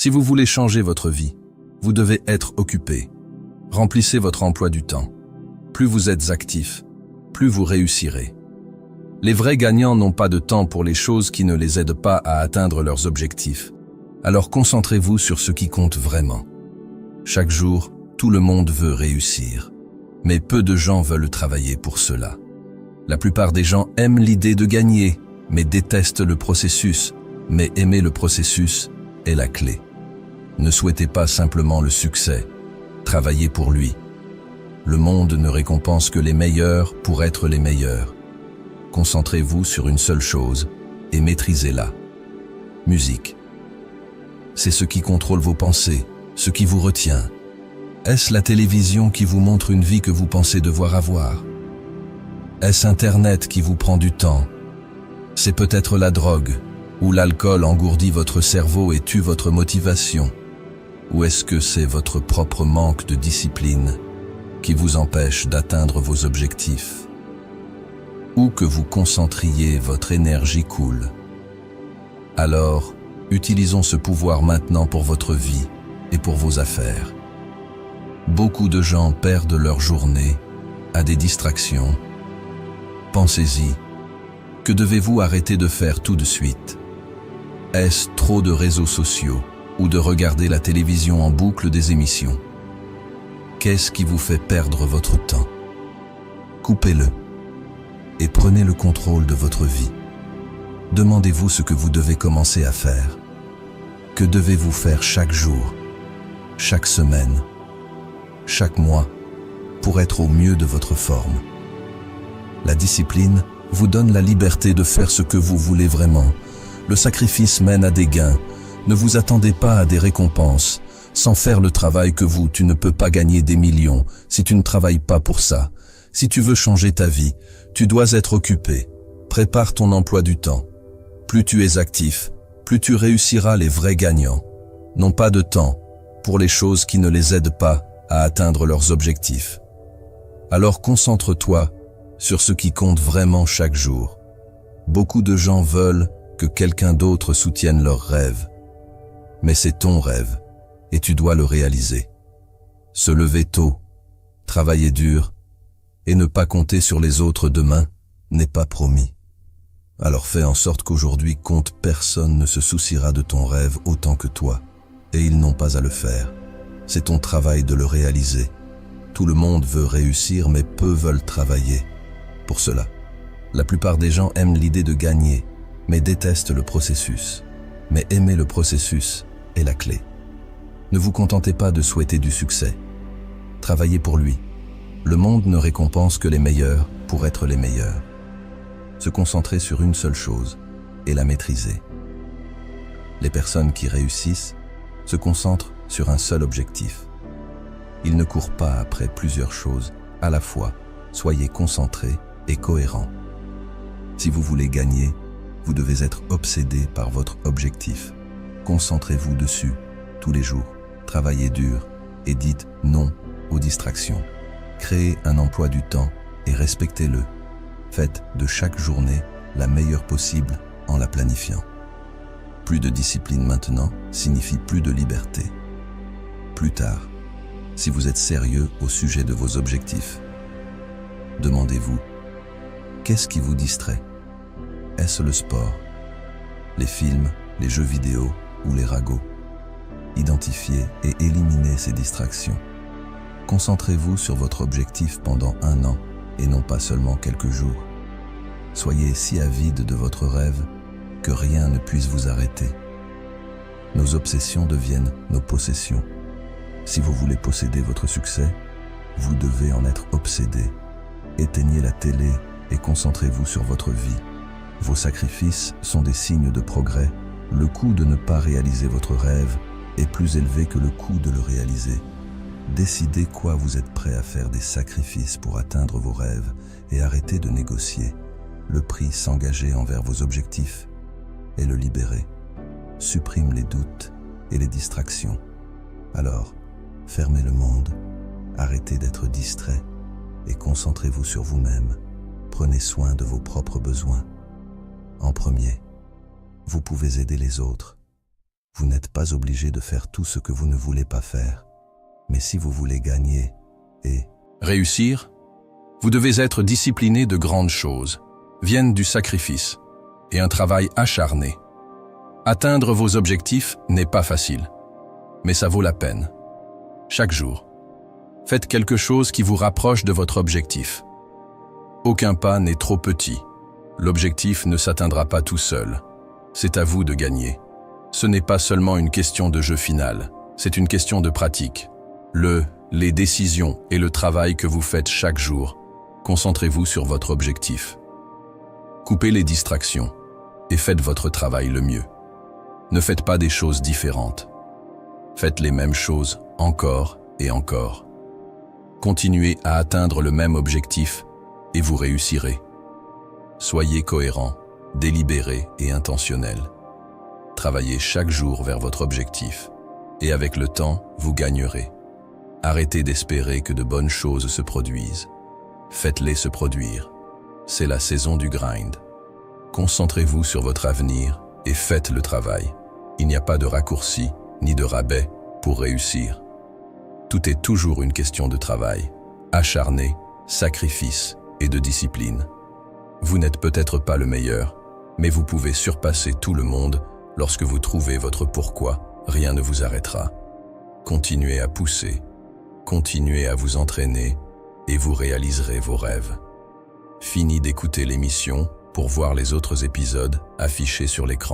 Si vous voulez changer votre vie, vous devez être occupé. Remplissez votre emploi du temps. Plus vous êtes actif, plus vous réussirez. Les vrais gagnants n'ont pas de temps pour les choses qui ne les aident pas à atteindre leurs objectifs. Alors concentrez-vous sur ce qui compte vraiment. Chaque jour, tout le monde veut réussir. Mais peu de gens veulent travailler pour cela. La plupart des gens aiment l'idée de gagner, mais détestent le processus. Mais aimer le processus est la clé. Ne souhaitez pas simplement le succès, travaillez pour lui. Le monde ne récompense que les meilleurs pour être les meilleurs. Concentrez-vous sur une seule chose et maîtrisez-la. Musique. C'est ce qui contrôle vos pensées, ce qui vous retient. Est-ce la télévision qui vous montre une vie que vous pensez devoir avoir? Est-ce Internet qui vous prend du temps? C'est peut-être la drogue, ou l'alcool engourdit votre cerveau et tue votre motivation. Ou est-ce que c'est votre propre manque de discipline qui vous empêche d'atteindre vos objectifs? Où que vous concentriez, votre énergie coule. Alors, utilisons ce pouvoir maintenant pour votre vie et pour vos affaires. Beaucoup de gens perdent leur journée à des distractions. Pensez-y. Que devez-vous arrêter de faire tout de suite? Est-ce trop de réseaux sociaux ou de regarder la télévision en boucle des émissions? Qu'est-ce qui vous fait perdre votre temps? Coupez-le et prenez le contrôle de votre vie. Demandez-vous ce que vous devez commencer à faire. Que devez-vous faire chaque jour, chaque semaine, chaque mois, pour être au mieux de votre forme? La discipline vous donne la liberté de faire ce que vous voulez vraiment. Le sacrifice mène à des gains. Ne vous attendez pas à des récompenses. Sans faire le travail que tu ne peux pas gagner des millions si tu ne travailles pas pour ça. Si tu veux changer ta vie, tu dois être occupé. Prépare ton emploi du temps. Plus tu es actif, plus tu réussiras. Les vrais gagnants n'ont pas de temps pour les choses qui ne les aident pas à atteindre leurs objectifs. Alors concentre-toi sur ce qui compte vraiment chaque jour. Beaucoup de gens veulent que quelqu'un d'autre soutienne leurs rêves. Mais c'est ton rêve, et tu dois le réaliser. Se lever tôt, travailler dur, et ne pas compter sur les autres demain n'est pas promis. Alors fais en sorte qu'aujourd'hui compte, personne ne se souciera de ton rêve autant que toi, et ils n'ont pas à le faire. C'est ton travail de le réaliser. Tout le monde veut réussir, mais peu veulent travailler pour cela. La plupart des gens aiment l'idée de gagner, mais détestent le processus. Mais aimer le processus est la clé. Ne vous contentez pas de souhaiter du succès. Travaillez pour lui. Le monde ne récompense que les meilleurs pour être les meilleurs. Se concentrer sur une seule chose et la maîtriser. Les personnes qui réussissent se concentrent sur un seul objectif. Ils ne courent pas après plusieurs choses à la fois. Soyez concentrés et cohérents. Si vous voulez gagner, vous devez être obsédé par votre objectif. Concentrez-vous dessus tous les jours. Travaillez dur et dites non aux distractions. Créez un emploi du temps et respectez-le. Faites de chaque journée la meilleure possible en la planifiant. Plus de discipline maintenant signifie plus de liberté. Plus tard, si vous êtes sérieux au sujet de vos objectifs, demandez-vous, qu'est-ce qui vous distrait? Est-ce le sport, les films, les jeux vidéo ou les ragots? Identifiez et éliminez ces distractions. Concentrez-vous sur votre objectif pendant 1 an et non pas seulement quelques jours. Soyez si avide de votre rêve que rien ne puisse vous arrêter. Nos obsessions deviennent nos possessions. Si vous voulez posséder votre succès, vous devez en être obsédé. Éteignez la télé et concentrez-vous sur votre vie. Vos sacrifices sont des signes de progrès. Le coût de ne pas réaliser votre rêve est plus élevé que le coût de le réaliser. Décidez quoi vous êtes prêt à faire des sacrifices pour atteindre vos rêves et arrêtez de négocier. Le prix s'engager envers vos objectifs et le libérer. Supprime les doutes et les distractions. Alors, fermez le monde, arrêtez d'être distrait et concentrez-vous sur vous-même. Prenez soin de vos propres besoins. En premier, vous pouvez aider les autres. Vous n'êtes pas obligé de faire tout ce que vous ne voulez pas faire. Mais si vous voulez gagner et Réussir? Vous devez être discipliné. De grandes choses viennent du sacrifice et un travail acharné. Atteindre vos objectifs n'est pas facile, mais ça vaut la peine. Chaque jour, faites quelque chose qui vous rapproche de votre objectif. Aucun pas n'est trop petit. L'objectif ne s'atteindra pas tout seul. C'est à vous de gagner. Ce n'est pas seulement une question de jeu final, c'est une question de pratique. Les décisions et le travail que vous faites chaque jour, concentrez-vous sur votre objectif. Coupez les distractions et faites votre travail le mieux. Ne faites pas des choses différentes. Faites les mêmes choses encore et encore. Continuez à atteindre le même objectif et vous réussirez. Soyez cohérent, délibéré et intentionnel. Travaillez chaque jour vers votre objectif et avec le temps, vous gagnerez. Arrêtez d'espérer que de bonnes choses se produisent. Faites-les se produire. C'est la saison du grind. Concentrez-vous sur votre avenir et faites le travail. Il n'y a pas de raccourci ni de rabais pour réussir. Tout est toujours une question de travail, acharné, sacrifice et de discipline. Vous n'êtes peut-être pas le meilleur, mais vous pouvez surpasser tout le monde lorsque vous trouvez votre pourquoi. Rien ne vous arrêtera. Continuez à pousser, continuez à vous entraîner et vous réaliserez vos rêves. Fini d'écouter l'émission pour voir les autres épisodes affichés sur l'écran.